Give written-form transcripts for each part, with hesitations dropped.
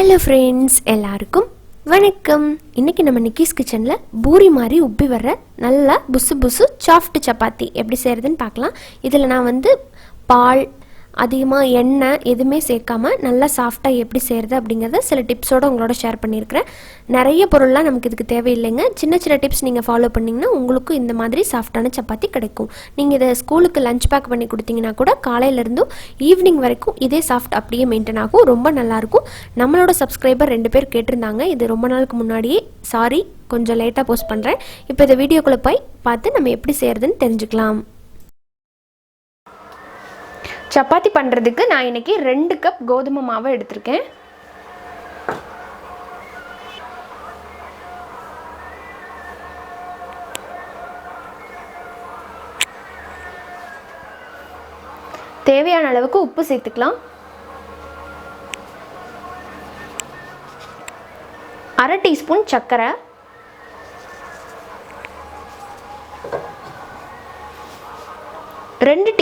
Hello friends, எல்லாருக்கும் வணக்கம். இன்றைக்கி நம்ம நிக்கிஸ் கிச்சனில் பூரி மாதிரி உப்பி வர்ற நல்லா புசு புசு சாஃப்ட் சப்பாத்தி எப்படி செய்கிறதுன்னு பார்க்கலாம். இதில் நான் பால் அதிகமாக எண்ணெய் எதுவுமே சேர்க்காமல் நல்லா சாஃப்டாக எப்படி செய்கிறது அப்படிங்கிறத சில டிப்ஸோடு உங்களோட ஷேர் பண்ணியிருக்கிறேன். நிறைய பொருள்லாம் நமக்கு இதுக்கு தேவையில்லைங்க. சின்ன சின்ன டிப்ஸ் நீங்கள் ஃபாலோ பண்ணிங்கன்னா உங்களுக்கும் இந்த மாதிரி சாஃப்டான சப்பாத்தி கிடைக்கும். நீங்கள் இதை ஸ்கூலுக்கு லஞ்ச் பேக் பண்ணி கொடுத்தீங்கன்னா கூட காலையிலேருந்தும் ஈவினிங் வரைக்கும் இதே சாஃப்ட் அப்படியே மெயின்டைன் ஆகும். ரொம்ப நல்லாயிருக்கும். நம்மளோட சப்ஸ்கிரைபர் 2 பேர் கேட்டிருந்தாங்க. இது ரொம்ப நாளுக்கு முன்னாடியே, சாரி கொஞ்சம் லேட்டாக போஸ்ட் பண்ணுறேன். இப்போ இந்த வீடியோக்குள்ளே போய் பார்த்து நம்ம எப்படி செய்கிறதுன்னு தெரிஞ்சுக்கலாம். சப்பாத்தி பண்ணுறதுக்கு நான் இன்றைக்கி 2 கப் கோதுமை மாவை எடுத்திருக்கேன். தேவையான அளவுக்கு உப்பு சேர்த்துக்கலாம். 1/2 டீஸ்பூன் சர்க்கரை, 2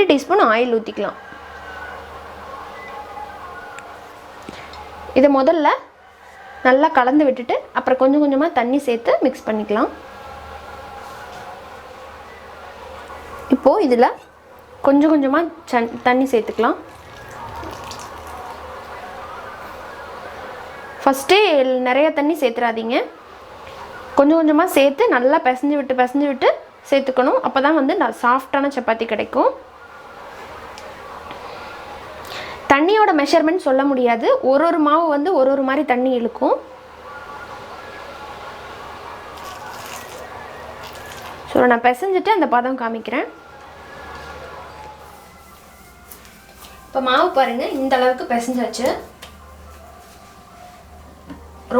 டீஸ்பூன் ஆயில் ஊற்றிக்கலாம். இதை முதல்ல நல்லா கலந்து விட்டுட்டு அப்புறம் கொஞ்சம் கொஞ்சமாக தண்ணி சேர்த்து மிக்ஸ் பண்ணிக்கலாம். இப்போது இதில் கொஞ்சம் கொஞ்சமாக தண்ணி சேர்த்துக்கலாம். ஃபஸ்ட்டே நிறைய தண்ணி சேர்த்துறாதீங்க. கொஞ்சம் கொஞ்சமாக சேர்த்து நல்லா பிசைஞ்சு விட்டு சேர்த்துக்கணும். அப்போ தான் சாஃப்டான சப்பாத்தி கிடைக்கும். தண்ணியோட மெஷர்மெண்ட் சொல்ல முடியாது. ஒரு மாவு ஒரு மாதிரி தண்ணி இழுக்கும். ஸோ நான் பிசைஞ்சிட்டு அந்த பதம் காமிக்கிறேன். இப்போ மாவு பாருங்கள், இந்த அளவுக்கு பிசைஞ்சாச்சு.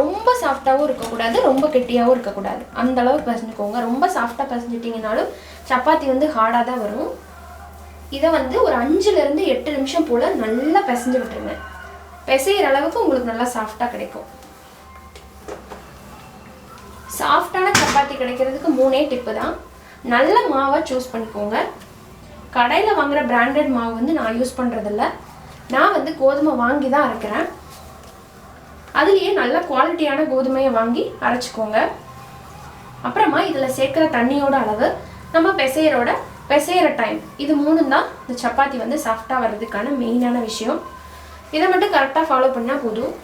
ரொம்ப சாஃப்டாகவும் இருக்கக்கூடாது, ரொம்ப கெட்டியாகவும் இருக்கக்கூடாது. அந்த அளவுக்கு பிசைஞ்சுக்கோங்க. ரொம்ப சாஃப்டாக பிசைஞ்சிட்டிங்கனாலும் சப்பாத்தி ஹார்டாக தான் வரும். இதை ஒரு 5லேருந்து 8 நிமிஷம் போல் நல்லா பிசைஞ்சு விட்டுருங்க. பிசைகிற அளவுக்கு உங்களுக்கு நல்லா சாஃப்டாக கிடைக்கும். சாஃப்டான சப்பாத்தி கிடைக்கிறதுக்கு 3 டிப்பு தான். நல்ல மாவை சூஸ் பண்ணிக்கோங்க. கடையில் வாங்குகிற பிராண்டட் மாவு நான் யூஸ் பண்ணுறதில்ல. நான் கோதுமை வாங்கி தான் அரைக்கிறேன். அதுலேயே நல்ல குவாலிட்டியான கோதுமையை வாங்கி அரைச்சிக்கோங்க. அப்புறமா இதில் சேர்க்குற தண்ணியோட அளவு, நம்ம பிசைகிற டைம், இது 3 தான் இந்த சப்பாத்தி சாஃப்டாக வர்றதுக்கான மெயினான விஷயம். இதை மட்டும் கரெக்டாக ஃபாலோ பண்ணால் போதும்.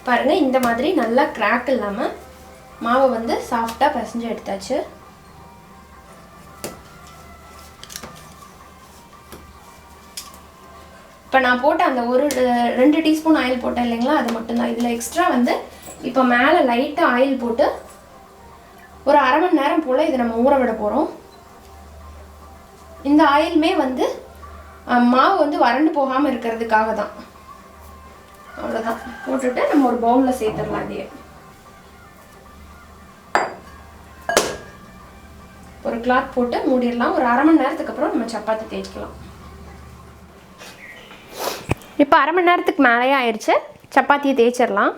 பாருங்கள், இந்த மாதிரி நல்லா கிராக் இல்லாமல் மாவை சாஃப்டாக பிசைஞ்சு எடுத்தாச்சு. இப்போ நான் போட்ட அந்த 2 டீஸ்பூன் ஆயில் போட்டேன் இல்லைங்களா, அது மட்டும்தான். இதில் எக்ஸ்ட்ரா இப்போ மேலே லைட்டாக ஆயில் போட்டு ஒரு 1/2 மணி நேரம் போல் இதை நம்ம ஊற விட போகிறோம். இந்த ஆயிலுமே மாவு வறண்டு போகாமல் இருக்கிறதுக்காக தான். அவ்வளோதான். போட்டுட்டு நம்ம ஒரு பவுலில் சேர்த்துடலாம். இதையே ஒரு கிளாத் போட்டு மூடிடலாம். ஒரு 1/2 மணி நேரத்துக்கு அப்புறம் நம்ம சப்பாத்தி தேய்க்கலாம். இப்போ 1/2 மணி நேரத்துக்கு மேலேயே ஆயிடுச்சு. சப்பாத்தியை தேய்ச்சிடலாம்.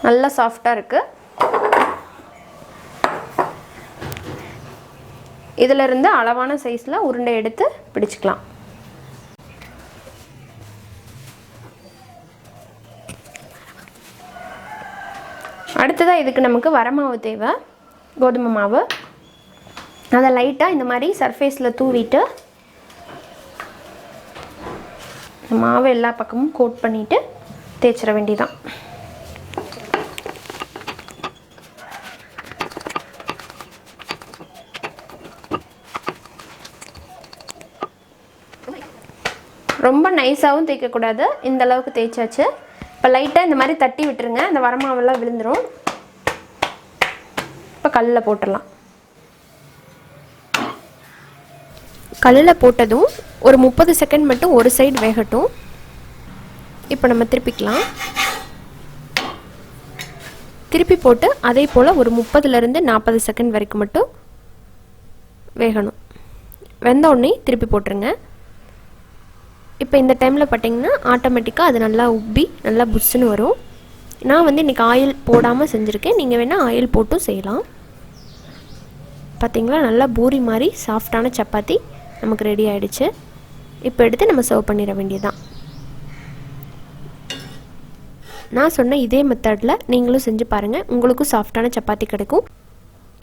நல்லா சாஃப்டாக இருக்குது. இதிலிருந்து அளவான சைஸில் உருண்டை எடுத்து பிடிச்சிக்கலாம். அடுத்ததாக இதுக்கு நமக்கு வரமாவு தேவை, கோதுமை மாவு. அதை லைட்டாக இந்த மாதிரி சர்ஃபேஸில் தூவிட்டு மாவு எல்லா பக்கமும் கோட் பண்ணிவிட்டு தேய்ச்சிட வேண்டியதான். ரொம்ப நைஸாகவும் தேய்க்கக்கூடாது. இந்த அளவுக்கு தேய்ச்சாச்சு. இப்போ லைட்டாக இந்த மாதிரி தட்டி விட்டுருங்க. அந்த வரமாவெல்லாம் விழுந்துடும். இப்போ கல்லில் போட்டுடலாம். கல்லில் போட்டதும் ஒரு 30 செகண்ட் மட்டும் ஒரு சைடு வேகட்டும். இப்போ நம்ம திருப்பிக்கலாம். திருப்பி போட்டு அதே போல் ஒரு 30லேருந்து 40 செகண்ட் வரைக்கும் மட்டும் வேகணும். வெந்த உடனே திருப்பி போட்டுருங்க. இப்போ இந்த டைமில் பார்த்தீங்கன்னா ஆட்டோமேட்டிக்காக அது நல்லா உப்பி நல்லா புஷ்ஷுன்னு வரும். நான் வந்து இன்றைக்கி ஆயில் போடாமல் செஞ்சுருக்கேன். நீங்கள் வேணால் ஆயில் போட்டும் செய்யலாம். பார்த்திங்களா, நல்லா பூரி மாதிரி சாஃப்டான சப்பாத்தி நமக்கு ரெடி ஆகிடுச்சு. இப்போ எடுத்து நம்ம சர்வ் பண்ணிட வேண்டியதுதான். நான் சொன்ன இதே மெத்தடில் நீங்களும் செஞ்சு பாருங்கள், உங்களுக்கும் சாஃப்டான சப்பாத்தி கிடைக்கும்.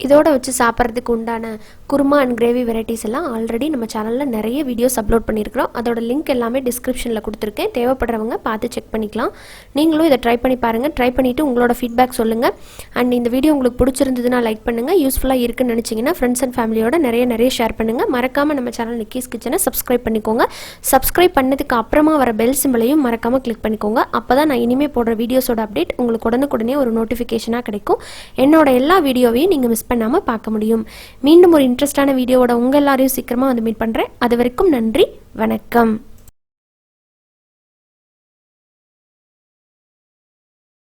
இதோட வச்சு சாப்பிட்றதுக்கு உண்டான குருமா அண்ட் கிரேவி வெரைட்டிஸ் எல்லாம் ஆல்ரெடி நம்ம சேனலில் நிறைய வீடியோஸ் அப்லோட் பண்ணியிருக்கிறோம். அதோட லிங்க் எல்லாமே டிஸ்கிரிப்ஷனில் கொடுத்துருக்கேன். தேவைப்படுறவங்க பார்த்து செக் பண்ணிக்கலாம். நீங்களும் இதை ட்ரை பண்ணி பாருங்கள். ட்ரை பண்ணிவிட்டு உங்களோட ஃபீட்பேக் சொல்லுங்கள். அண்ட் இந்த வீடியோ உங்களுக்கு பிடிச்சிருந்ததுன்னா லைக் பண்ணுங்கள். யூஸ்ஃபுல்லாக இருக்குன்னு நினச்சிங்கன்னா ஃப்ரெண்ட்ஸ் அண்ட் ஃபேமிலியோட நிறைய ஷேர் பண்ணுங்கள். மறக்காமல் நம்ம சேனல் நிக்கிஸ் கிச்சனை சப்ஸ்கிரைப் பண்ணிக்கோங்க. சப்ஸ்கிரைப் பண்ணதுக்கு அப்புறமா வர பெல் சிம்பிளையும் மறக்காமல் கிளிக் பண்ணிக்கோங்க. அப்போ தான் நான் இனிமேல் போடுற வீடியோஸோட அப்டேட் உங்களுக்கு உடனுக்குடனே ஒரு நோட்டிஃபிகேஷனாக கிடைக்கும். என்னோட எல்லா வீடியோவையும் நீங்கள் மிஸ் பண்ணாமல் பார்க்க முடியும். மீண்டும் ஒரு இன்ட்ரெஸ்டான வீடியோவோட உங்கள் எல்லாரையும் சீக்கிரமாக வந்து மீட் பண்ணுறேன். அது வரைக்கும் நன்றி, வணக்கம்.